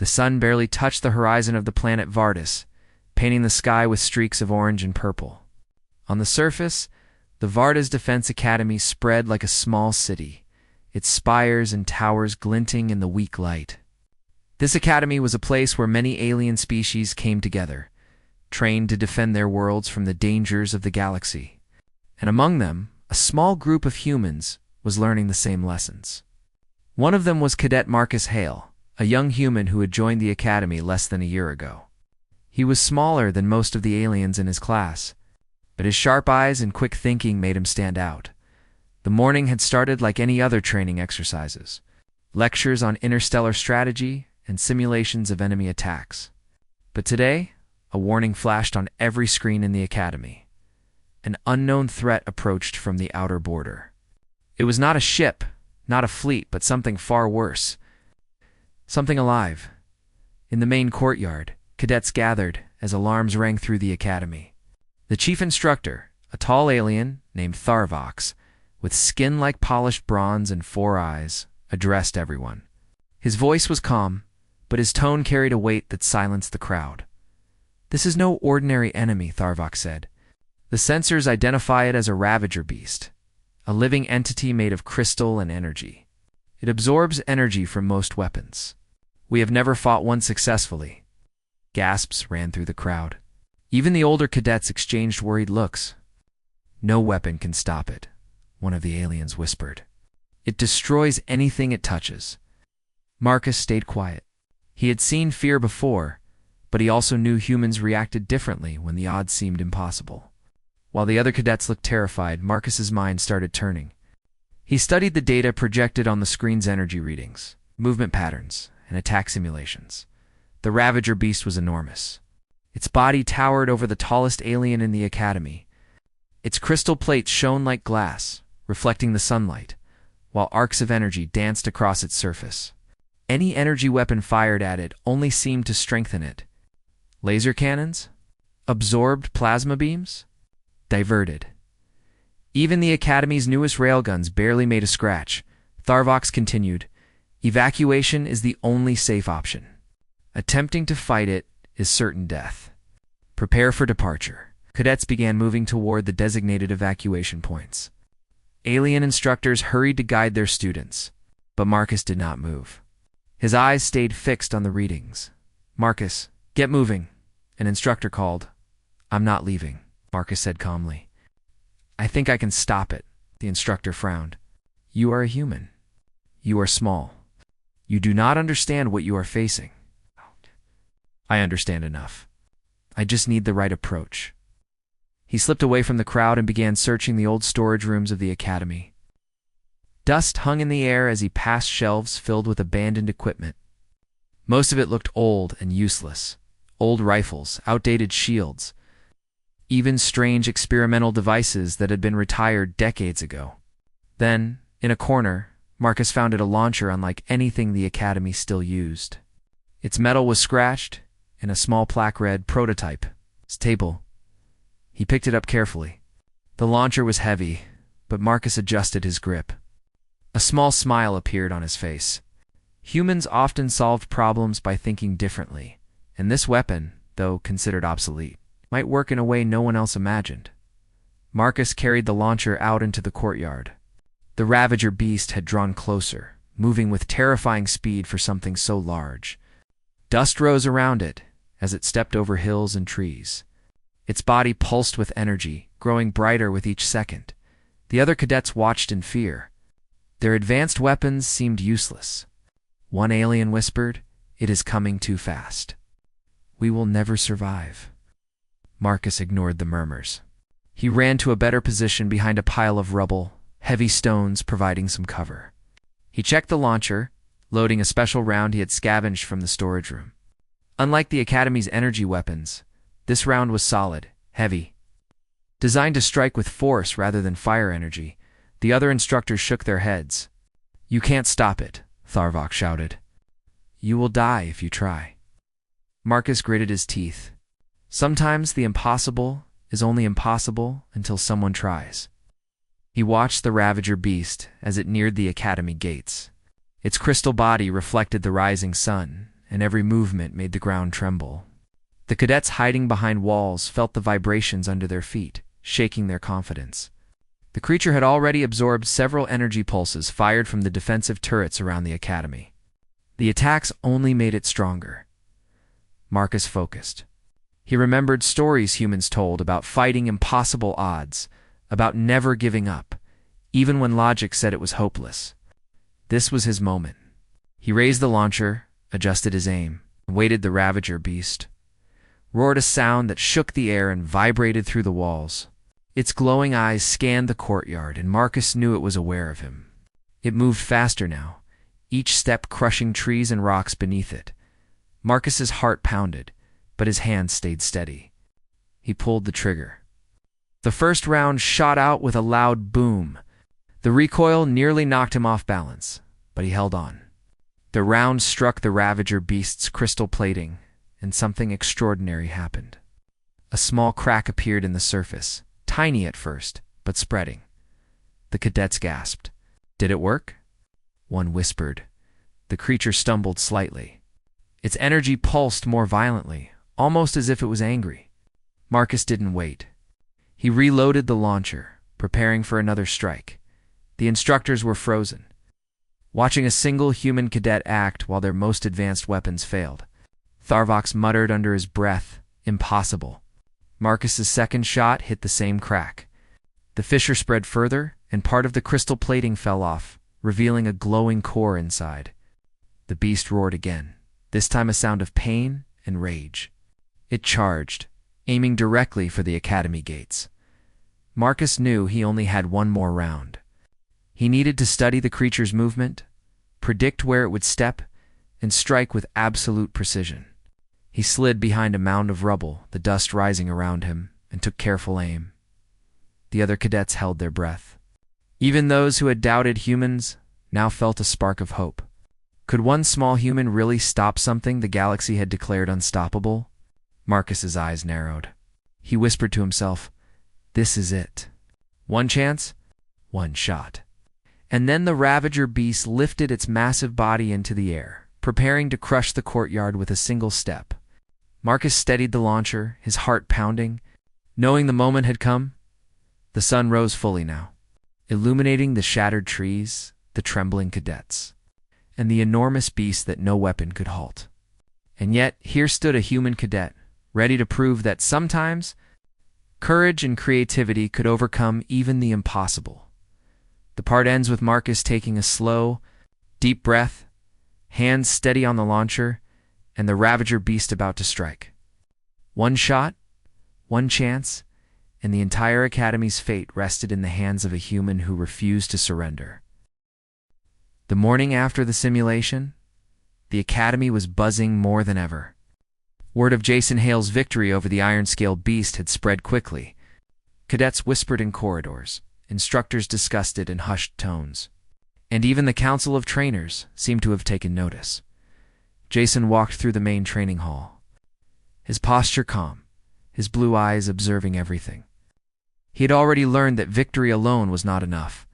The sun barely touched the horizon of the planet Vardis, painting the sky with streaks of orange and purple. On the surface, the Vardis Defense Academy spread like a small city, its spires and towers glinting in the weak light. This academy was a place where many alien species came together, trained to defend their worlds from the dangers of the galaxy. And among them, a small group of humans was learning the same lessons. One of them was Cadet Marcus Hale, a young human who had joined the academy less than a year ago. He was smaller than most of the aliens in his class, but his sharp eyes and quick thinking made him stand out. The morning had started like any other training exercises: lectures on interstellar strategy and simulations of enemy attacks. But today, a warning flashed on every screen in the academy. An unknown threat approached from the outer border. It was not a ship, not a fleet, but something far worse. Something alive. In the main courtyard, cadets gathered as alarms rang through the academy. The chief instructor, a tall alien named Tharvox, with skin like polished bronze and 4 eyes, addressed everyone. His voice was calm, but his tone carried a weight that silenced the crowd. "This is no ordinary enemy," Tharvox said. "The sensors identify it as a Ravager beast, a living entity made of crystal and energy. It absorbs energy from most weapons. We have never fought one successfully." Gasps ran through the crowd. Even the older cadets exchanged worried looks. "No weapon can stop it," one of the aliens whispered. "It destroys anything it touches." Marcus stayed quiet. He had seen fear before, but he also knew humans reacted differently when the odds seemed impossible. While the other cadets looked terrified, Marcus's mind started turning. He studied the data projected on the screen's energy readings, movement patterns, and attack simulations. The Ravager beast was enormous. Its body towered over the tallest alien in the academy. Its crystal plates shone like glass, reflecting the sunlight, while arcs of energy danced across its surface. Any energy weapon fired at it only seemed to strengthen it. Laser cannons? Absorbed plasma beams? Diverted. Even the Academy's newest railguns barely made a scratch. Tharvox continued, "Evacuation is the only safe option. Attempting to fight it is certain death. Prepare for departure." Cadets began moving toward the designated evacuation points. Alien instructors hurried to guide their students, but Marcus did not move. His eyes stayed fixed on the readings. "Marcus, get moving," an instructor called. "I'm not leaving," Marcus said calmly. "I think I can stop it," the instructor frowned. "You are a human. You are small. You do not understand what you are facing." "I understand enough. I just need the right approach." He slipped away from the crowd and began searching the old storage rooms of the academy. Dust hung in the air as he passed shelves filled with abandoned equipment. Most of it looked old and useless. Old rifles, outdated shields, even strange experimental devices that had been retired decades ago. Then, in a corner, Marcus found a launcher unlike anything the academy still used. Its metal was scratched, and a small plaque read, "Prototype. Stable." He picked it up carefully. The launcher was heavy, but Marcus adjusted his grip. A small smile appeared on his face. Humans often solved problems by thinking differently, and this weapon, though considered obsolete, might work in a way no one else imagined. Marcus carried the launcher out into the courtyard. The Ravager beast had drawn closer, moving with terrifying speed for something so large. Dust rose around it as it stepped over hills and trees. Its body pulsed with energy, growing brighter with each second. The other cadets watched in fear. Their advanced weapons seemed useless. One alien whispered, "It is coming too fast. We will never survive." Marcus ignored the murmurs. He ran to a better position behind a pile of rubble, heavy stones providing some cover. He checked the launcher, loading a special round he had scavenged from the storage room. Unlike the Academy's energy weapons, this round was solid, heavy. Designed to strike with force rather than fire energy, the other instructors shook their heads. "You can't stop it," Tharvox shouted. "You will die if you try." Marcus gritted his teeth. Sometimes the impossible is only impossible until someone tries. He watched the Ravager beast as it neared the Academy gates. Its crystal body reflected the rising sun, and every movement made the ground tremble. The cadets hiding behind walls felt the vibrations under their feet, shaking their confidence. The creature had already absorbed several energy pulses fired from the defensive turrets around the academy. The attacks only made it stronger. Marcus focused. He remembered stories humans told about fighting impossible odds, about never giving up, even when logic said it was hopeless. This was his moment. He raised the launcher, adjusted his aim, and waited. The Ravager beast roared a sound that shook the air and vibrated through the walls. Its glowing eyes scanned the courtyard, and Marcus knew it was aware of him. It moved faster now, each step crushing trees and rocks beneath it. Marcus's heart pounded, but his hand stayed steady. He pulled the trigger. The first round shot out with a loud boom. The recoil nearly knocked him off balance, but he held on. The round struck the Ravager beast's crystal plating, and something extraordinary happened. A small crack appeared in the surface, tiny at first, but spreading. The cadets gasped. Did it work? One whispered. The creature stumbled slightly. Its energy pulsed more violently, almost as if it was angry. Marcus didn't wait. He reloaded the launcher, preparing for another strike. The instructors were frozen, watching a single human cadet act while their most advanced weapons failed. Tharvox muttered under his breath, "Impossible." Marcus's second shot hit the same crack. The fissure spread further, and part of the crystal plating fell off, revealing a glowing core inside. The beast roared again, this time a sound of pain and rage. It charged, aiming directly for the academy gates. Marcus knew he only had one more round. He needed to study the creature's movement, predict where it would step, and strike with absolute precision. He slid behind a mound of rubble, the dust rising around him, and took careful aim. The other cadets held their breath. Even those who had doubted humans now felt a spark of hope. Could one small human really stop something the galaxy had declared unstoppable? Marcus's eyes narrowed. He whispered to himself, "This is it. One chance, one shot." And then the Ravager beast lifted its massive body into the air, preparing to crush the courtyard with a single step. Marcus steadied the launcher, his heart pounding, knowing the moment had come. The sun rose fully now, illuminating the shattered trees, the trembling cadets, and the enormous beast that no weapon could halt. And yet, here stood a human cadet, ready to prove that sometimes courage and creativity could overcome even the impossible. The part ends with Marcus taking a slow, deep breath, hands steady on the launcher, and the Ravager beast about to strike. One shot, one chance, and the entire Academy's fate rested in the hands of a human who refused to surrender. The morning after the simulation, the Academy was buzzing more than ever. Word of Jason Hale's victory over the iron-scale beast had spread quickly. Cadets whispered in corridors, instructors discussed it in hushed tones, and even the Council of Trainers seemed to have taken notice. Jason walked through the main training hall, his posture calm, his blue eyes observing everything. He had already learned that victory alone was not enough.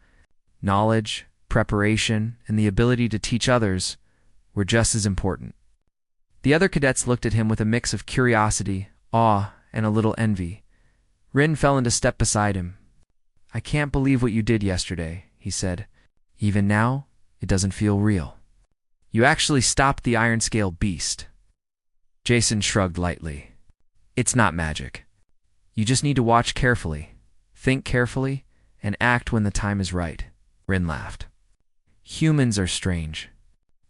Knowledge, preparation, and the ability to teach others were just as important. The other cadets looked at him with a mix of curiosity, awe, and a little envy. Rin fell into step beside him. "I can't believe what you did yesterday," he said. "Even now, it doesn't feel real. You actually stopped the iron-scale beast." Jason shrugged lightly. "It's not magic. You just need to watch carefully, think carefully, and act when the time is right." Rin laughed. "Humans are strange.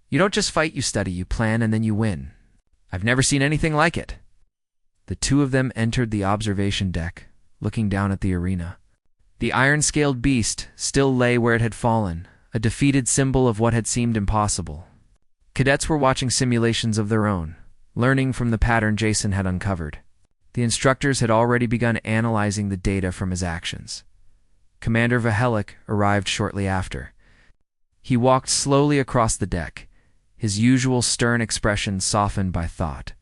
You don't just fight, you study, you plan, and then you win. I've never seen anything like it." The two of them entered the observation deck, looking down at the arena. The iron-scaled beast still lay where it had fallen, a defeated symbol of what had seemed impossible. Cadets were watching simulations of their own, learning from the pattern Jason had uncovered. The instructors had already begun analyzing the data from his actions. Commander Vahelic arrived shortly after. He walked slowly across the deck, his usual stern expression softened by thought.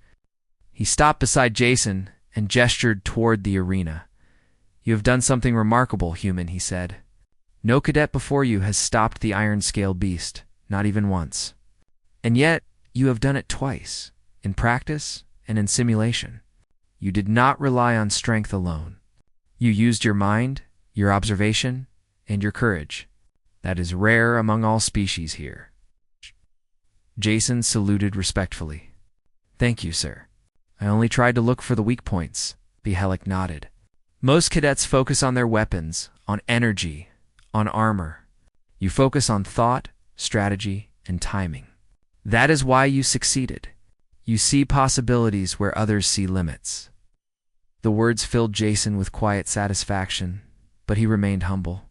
He stopped beside Jason and gestured toward the arena. "You have done something remarkable, human," he said. "No cadet before you has stopped the iron-scale beast, not even once. And yet, You have done it twice, in practice and in simulation. You did not rely on strength alone. You used your mind, your observation, and your courage. That is rare among all species here. Jason saluted respectfully. Thank you, sir. I only tried to look for the weak points. Helek nodded. Most cadets focus on their weapons, on energy, on armor. You focus on thought, strategy, and timing. That is why you succeeded. You see possibilities where others see limits. The words filled Jason with quiet satisfaction, but he remained humble.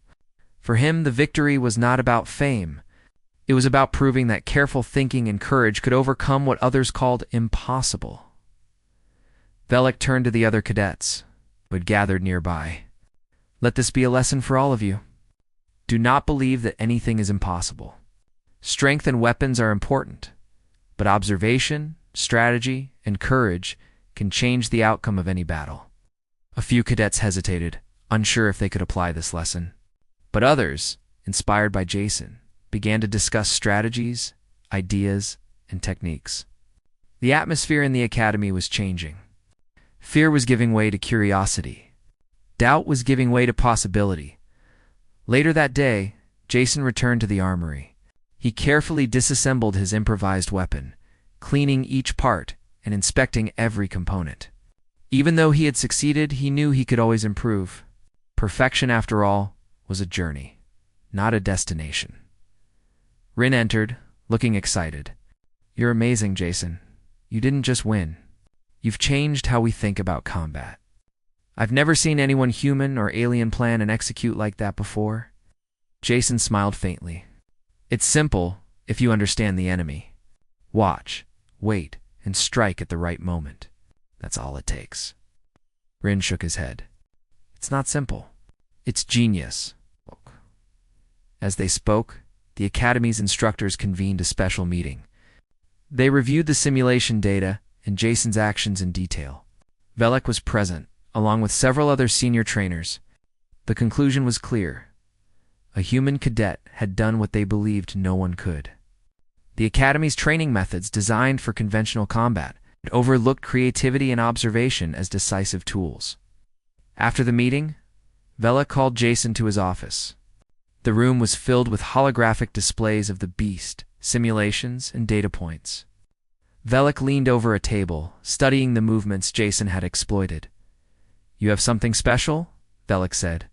For him, the victory was not about fame. It was about proving that careful thinking and courage could overcome what others called impossible. Velek turned to the other cadets, who had gathered nearby. Let this be a lesson for all of you. Do not believe that anything is impossible. Strength and weapons are important, but observation, strategy, and courage can change the outcome of any battle. A few cadets hesitated, unsure if they could apply this lesson. But others, inspired by Jason, began to discuss strategies, ideas, and techniques. The atmosphere in the academy was changing. Fear was giving way to curiosity. Doubt was giving way to possibility. Later that day, Jason returned to the armory. He carefully disassembled his improvised weapon, cleaning each part and inspecting every component. Even though he had succeeded, he knew he could always improve. Perfection, after all, was a journey, not a destination. Rin entered, looking excited. You're amazing, Jason. You didn't just win. You've changed how we think about combat. I've never seen anyone human or alien plan and execute like that before. Jason smiled faintly. It's simple if you understand the enemy. Watch, wait, and strike at the right moment. That's all it takes. Rin shook his head. It's not simple. It's genius. As they spoke, the Academy's instructors convened a special meeting. They reviewed the simulation data and Jason's actions in detail. Velek was present, along with several other senior trainers. The conclusion was clear. A human cadet had done what they believed no one could. The Academy's training methods, designed for conventional combat, had overlooked creativity and observation as decisive tools. After the meeting, Velek called Jason to his office. The room was filled with holographic displays of the beast, simulations, and data points. Velek leaned over a table, studying the movements Jason had exploited. You have something special? Velek said.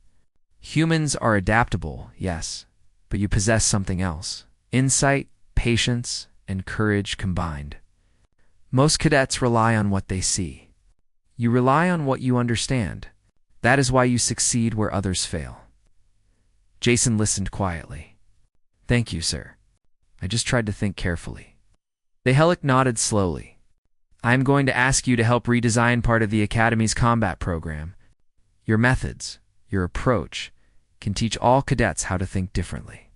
Humans are adaptable, yes, but you possess something else. Insight, patience, and courage combined. Most cadets rely on what they see. You rely on what you understand. That is why you succeed where others fail. Jason listened quietly. Thank you, sir. I just tried to think carefully. The Helix nodded slowly. I am going to ask you to help redesign part of the Academy's combat program. Your methods, your approach, can teach all cadets how to think differently.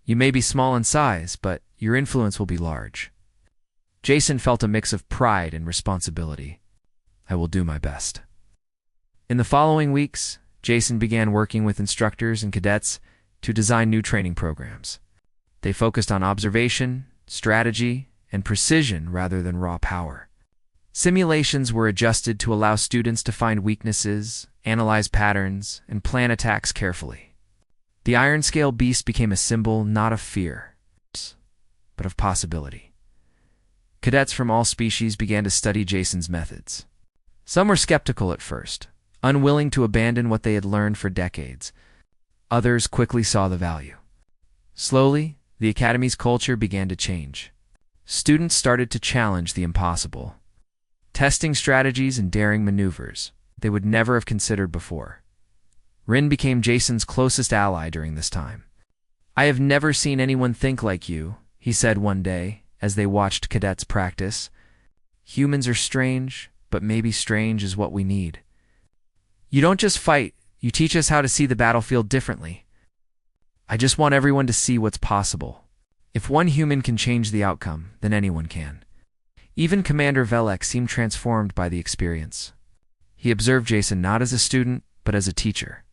You may be small in size, but your influence will be large. Jason felt a mix of pride and responsibility. I will do my best. In the following weeks, Jason began working with instructors and cadets to design new training programs. They focused on observation, strategy, and precision rather than raw power. Simulations were adjusted to allow students to find weaknesses, analyze patterns, and plan attacks carefully. The Iron Scale Beast became a symbol not of fear, but of possibility. Cadets from all species began to study Jason's methods. Some were skeptical at first, unwilling to abandon what they had learned for decades. Others quickly saw the value. Slowly, the Academy's culture began to change. Students started to challenge the impossible, testing strategies and daring maneuvers they would never have considered before. Rin became Jason's closest ally during this time. I have never seen anyone think like you, he said one day as they watched cadets practice. Humans are strange, but maybe strange is what we need. You don't just fight, you teach us how to see the battlefield differently. I just want everyone to see what's possible. If one human can change the outcome, then anyone can. Even Commander Velek seemed transformed by the experience. He observed Jason not as a student, but as a teacher,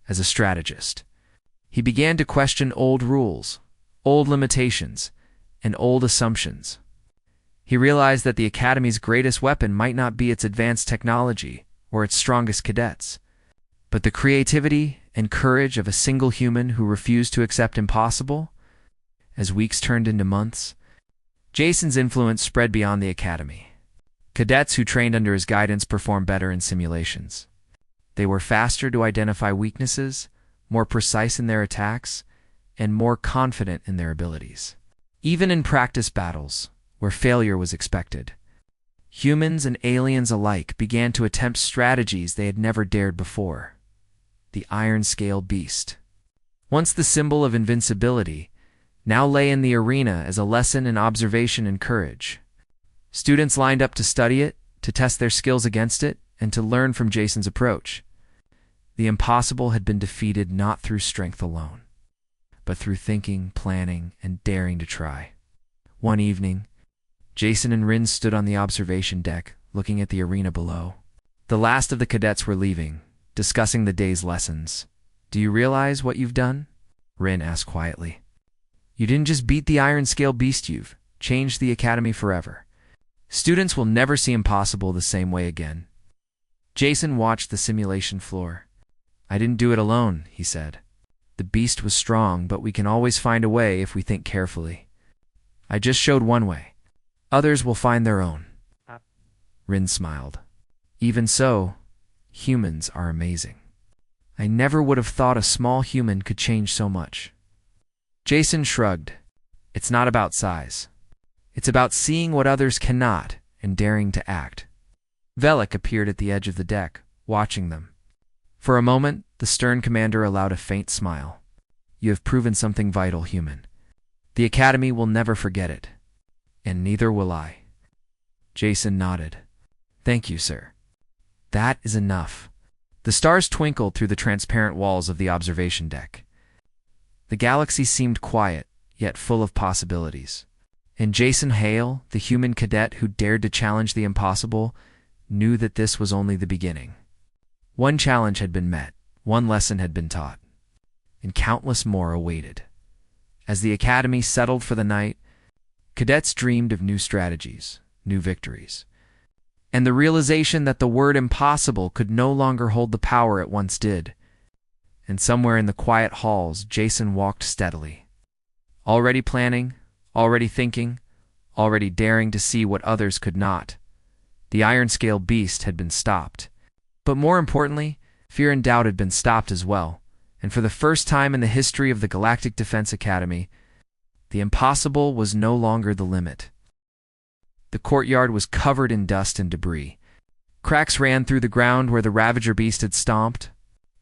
as a strategist. He began to question old rules, old limitations, and old assumptions. He realized that the Academy's greatest weapon might not be its advanced technology or its strongest cadets, but the creativity and courage of a single human who refused to accept impossible. As weeks turned into months, Jason's influence spread beyond the Academy. Cadets who trained under his guidance performed better in simulations. They were faster to identify weaknesses, more precise in their attacks, and more confident in their abilities. Even in practice battles, where failure was expected, humans and aliens alike began to attempt strategies they had never dared before. The Iron Scale Beast, once the symbol of invincibility, now lay in the arena as a lesson in observation and courage. Students lined up to study it, to test their skills against it, and to learn from Jason's approach. The impossible had been defeated not through strength alone, but through thinking, planning, and daring to try. One evening, Jason and Rin stood on the observation deck, looking at the arena below. The last of the cadets were leaving, discussing the day's lessons. "Do you realize what you've done?" Rin asked quietly. "You didn't just beat the Iron Scale Beast, you've changed the Academy forever. Students will never see impossible the same way again." Jason watched the simulation floor. "I didn't do it alone," he said. "The beast was strong, but we can always find a way if we think carefully. I just showed one way. Others will find their own." Rin smiled. "Even so, humans are amazing. I never would have thought a small human could change so much." Jason shrugged. "It's not about size. It's about seeing what others cannot and daring to act." Velik appeared at the edge of the deck, watching them. For a moment, the stern commander allowed a faint smile. "You have proven something vital, human. The Academy will never forget it. And neither will I." Jason nodded. "Thank you, sir. That is enough." The stars twinkled through the transparent walls of the observation deck. The galaxy seemed quiet, yet full of possibilities. And Jason Hale, the human cadet who dared to challenge the impossible, knew that this was only the beginning. One challenge had been met, one lesson had been taught, and countless more awaited. As the Academy settled for the night, cadets dreamed of new strategies, new victories, and the realization that the word impossible could no longer hold the power it once did. And somewhere in the quiet halls, Jason walked steadily. Already planning, already thinking, already daring to see what others could not. The Iron Scale Beast had been stopped. But more importantly, fear and doubt had been stopped as well. And for the first time in the history of the Galactic Defense Academy, the impossible was no longer the limit. The courtyard was covered in dust and debris. Cracks ran through the ground where the Ravager Beast had stomped.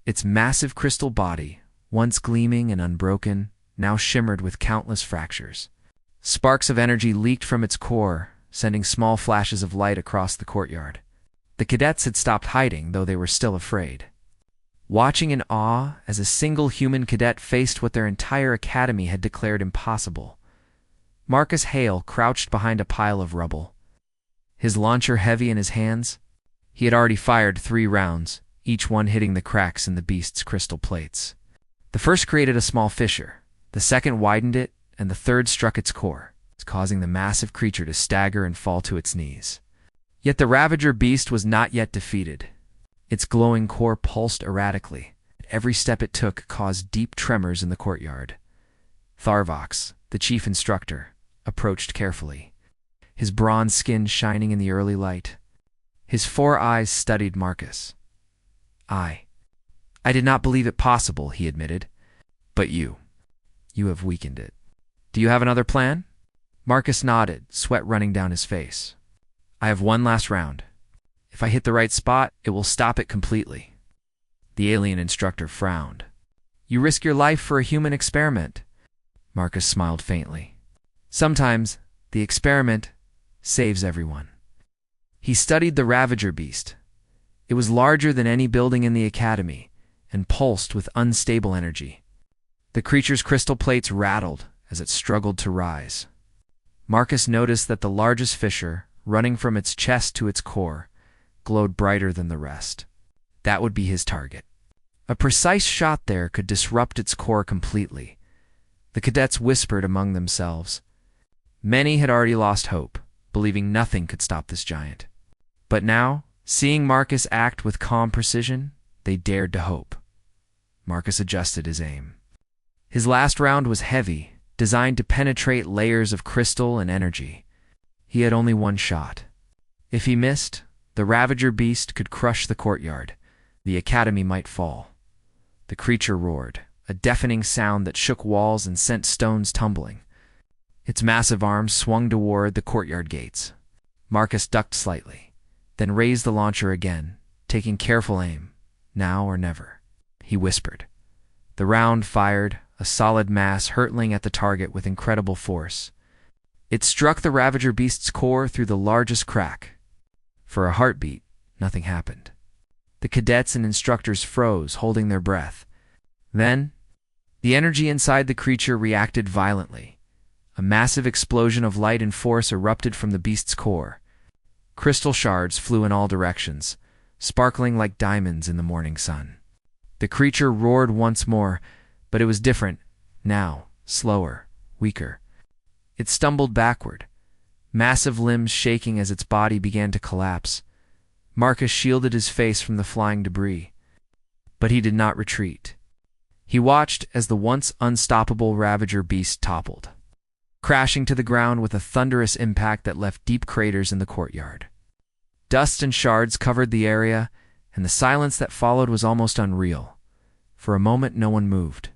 Its massive crystal body, once gleaming and unbroken, now shimmered with countless fractures. Sparks of energy leaked from its core, sending small flashes of light across the courtyard. The cadets had stopped hiding, though they were still afraid. Watching in awe as a single human cadet faced what their entire academy had declared impossible. Marcus Hale crouched behind a pile of rubble. His launcher heavy in his hands, he had already fired 3 rounds, each one hitting the cracks in the beast's crystal plates. The first created a small fissure, the second widened it, and the third struck its core, causing the massive creature to stagger and fall to its knees. Yet the Ravager Beast was not yet defeated. Its glowing core pulsed erratically. Every step it took caused deep tremors in the courtyard. Tharvox, the chief instructor, approached carefully, his bronze skin shining in the early light. His 4 eyes studied Marcus. I did not believe it possible," he admitted. "But you have weakened it. Do you have another plan?" Marcus nodded, sweat running down his face. "I have one last round. If I hit the right spot, it will stop it completely." The alien instructor frowned. "You risk your life for a human experiment." Marcus smiled faintly. "Sometimes the experiment saves everyone." He studied the Ravager Beast. It was larger than any building in the Academy and pulsed with unstable energy. The creature's crystal plates rattled as it struggled to rise. Marcus noticed that the largest fissure, running from its chest to its core, glowed brighter than the rest. That would be his target. A precise shot there could disrupt its core completely. The cadets whispered among themselves. Many had already lost hope, believing nothing could stop this giant. But now, seeing Marcus act with calm precision, they dared to hope. Marcus adjusted his aim. His last round was heavy, designed to penetrate layers of crystal and energy. He had only one shot. If he missed, the Ravager beast could crush the courtyard. The academy might fall. The creature roared, a deafening sound that shook walls and sent stones tumbling. Its massive arms swung toward the courtyard gates. Marcus ducked slightly, then raised the launcher again, taking careful aim. Now or never, he whispered. The round fired, a solid mass hurtling at the target with incredible force. It struck the Ravager beast's core through the largest crack. For a heartbeat, nothing happened. The cadets and instructors froze, holding their breath. Then, the energy inside the creature reacted violently. A massive explosion of light and force erupted from the beast's core. Crystal shards flew in all directions, sparkling like diamonds in the morning sun. The creature roared once more, but it was different, now, slower, weaker. It stumbled backward, massive limbs shaking as its body began to collapse. Marcus shielded his face from the flying debris, but he did not retreat. He watched as the once unstoppable Ravager beast toppled, crashing to the ground with a thunderous impact that left deep craters in the courtyard. Dust and shards covered the area, and the silence that followed was almost unreal. For a moment, no one moved.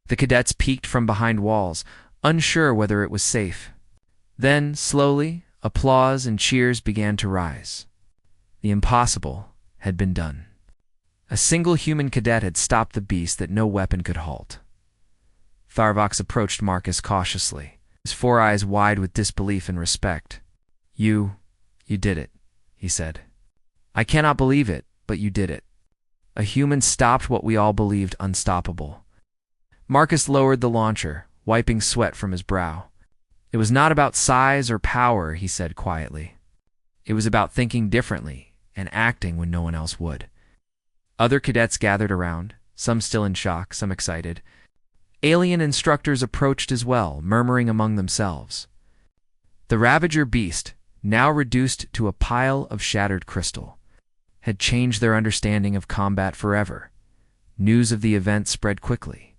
The cadets peeked from behind walls, unsure whether it was safe. Then, slowly, applause and cheers began to rise. The impossible had been done. A single human cadet had stopped the beast that no weapon could halt. Tharvox approached Marcus cautiously, his four eyes wide with disbelief and respect. You did it," he said. "I cannot believe it, but you did it. A human stopped what we all believed unstoppable." Marcus lowered the launcher, wiping sweat from his brow. "It was not about size or power," he said quietly. "It was about thinking differently and acting when no one else would." Other cadets gathered around, some still in shock, some excited. Alien instructors approached as well, murmuring among themselves. The Ravager beast, now reduced to a pile of shattered crystal, had changed their understanding of combat forever. News of the event spread quickly.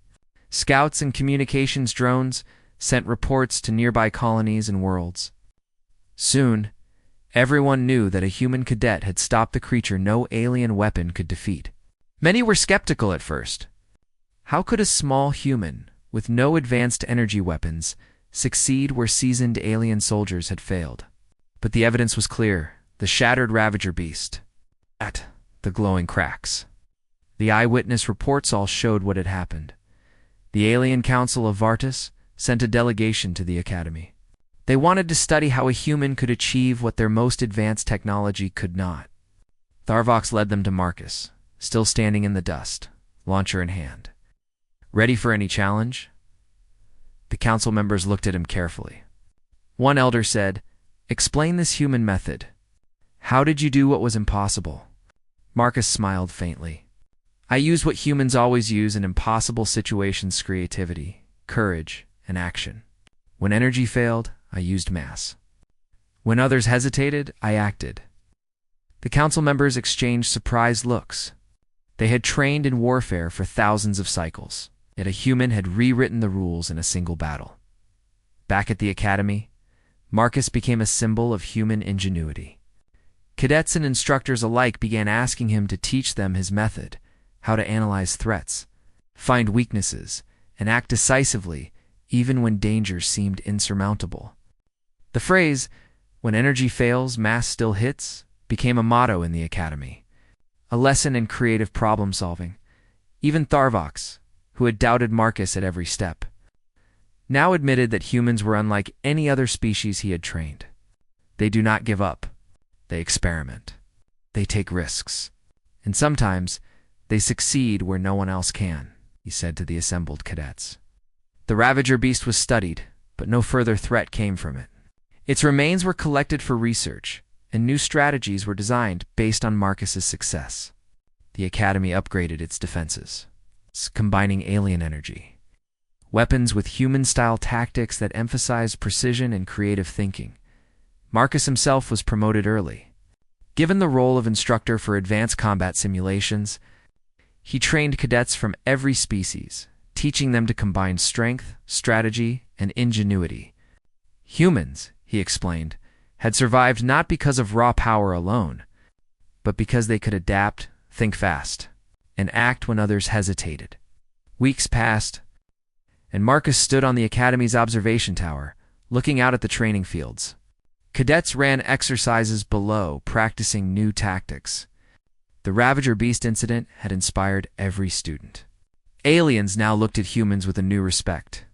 Scouts and communications drones sent reports to nearby colonies and worlds. Soon, everyone knew that a human cadet had stopped the creature no alien weapon could defeat. Many were skeptical at first. How could a small human, with no advanced energy weapons, succeed where seasoned alien soldiers had failed? But the evidence was clear. The shattered Ravager beast. At the glowing cracks. The eyewitness reports all showed what had happened. The Alien Council of Vartus sent a delegation to the Academy. They wanted to study how a human could achieve what their most advanced technology could not. Tharvox led them to Marcus, still standing in the dust, launcher in hand. "Ready for any challenge?" The council members looked at him carefully. One elder said, "Explain this human method. How did you do what was impossible?" Marcus smiled faintly. "I used what humans always use in impossible situations: creativity, courage, and action. When energy failed, I used mass. When others hesitated, I acted." The council members exchanged surprised looks. They had trained in warfare for thousands of cycles, yet a human had rewritten the rules in a single battle. Back at the academy, Marcus became a symbol of human ingenuity. Cadets and instructors alike began asking him to teach them his method, how to analyze threats, find weaknesses, and act decisively even when dangers seemed insurmountable. The phrase, "When energy fails, mass still hits," became a motto in the academy, a lesson in creative problem-solving. Even Tharvox, who had doubted Marcus at every step, now admitted that humans were unlike any other species he had trained. They do not give up. They experiment. They take risks. And sometimes, they succeed where no one else can, he said to the assembled cadets. The Ravager beast was studied, but no further threat came from it. Its remains were collected for research, and new strategies were designed based on Marcus's success. The Academy upgraded its defenses, combining alien energy, weapons with human-style tactics that emphasized precision and creative thinking. Marcus himself was promoted early. Given the role of instructor for advanced combat simulations, he trained cadets from every species, teaching them to combine strength, strategy, and ingenuity. Humans, he explained, had survived not because of raw power alone, but because they could adapt, think fast, and act when others hesitated. Weeks passed, and Marcus stood on the Academy's observation tower, looking out at the training fields. Cadets ran exercises below, practicing new tactics. The Ravager Beast incident had inspired every student. Aliens now looked at humans with a new respect.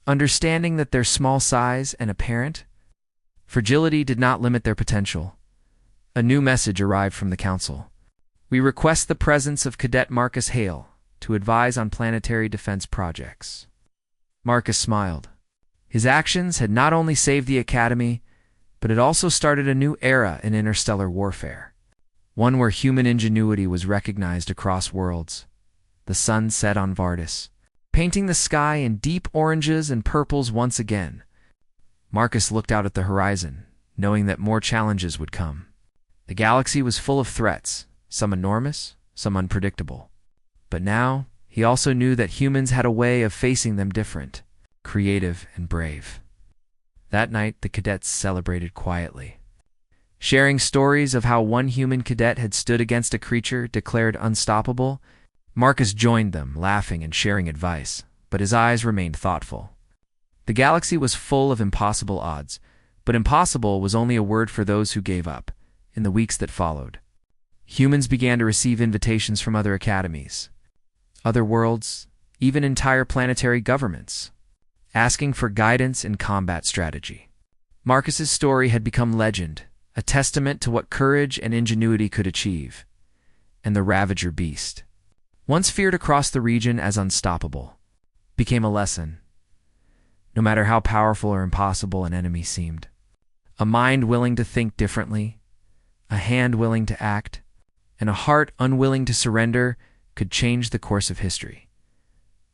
Understanding that their small size and apparent fragility did not limit their potential, a new message arrived from the Council. We request the presence of Cadet Marcus Hale to advise on planetary defense projects. Marcus smiled. His actions had not only saved the Academy, but it also started a new era in interstellar warfare, one where human ingenuity was recognized across worlds. The sun set on Vardis, painting the sky in deep oranges and purples once again. Marcus looked out at the horizon, knowing that more challenges would come. The galaxy was full of threats, some enormous, some unpredictable. But now, he also knew that humans had a way of facing them different, creative and brave. That night, the cadets celebrated quietly, sharing stories of how one human cadet had stood against a creature declared unstoppable. Marcus joined them, laughing and sharing advice, but his eyes remained thoughtful. The galaxy was full of impossible odds, but impossible was only a word for those who gave up. In the weeks that followed, humans began to receive invitations from other academies, other worlds, even entire planetary governments, asking for guidance in combat strategy. Marcus's story had become legend, a testament to what courage and ingenuity could achieve. And the Ravager Beast, once feared across the region as unstoppable, became a lesson. No matter how powerful or impossible an enemy seemed, a mind willing to think differently, a hand willing to act, and a heart unwilling to surrender could change the course of history.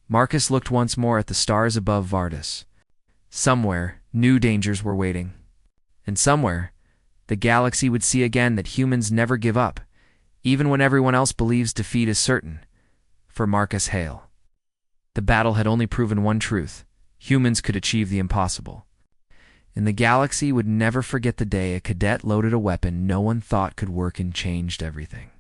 Marcus looked once more at the stars above Vardis. Somewhere, new dangers were waiting. And somewhere, the galaxy would see again that humans never give up, even when everyone else believes defeat is certain. For Marcus Hale, the battle had only proven one truth: humans could achieve the impossible. And the galaxy would never forget the day a cadet loaded a weapon no one thought could work and changed everything.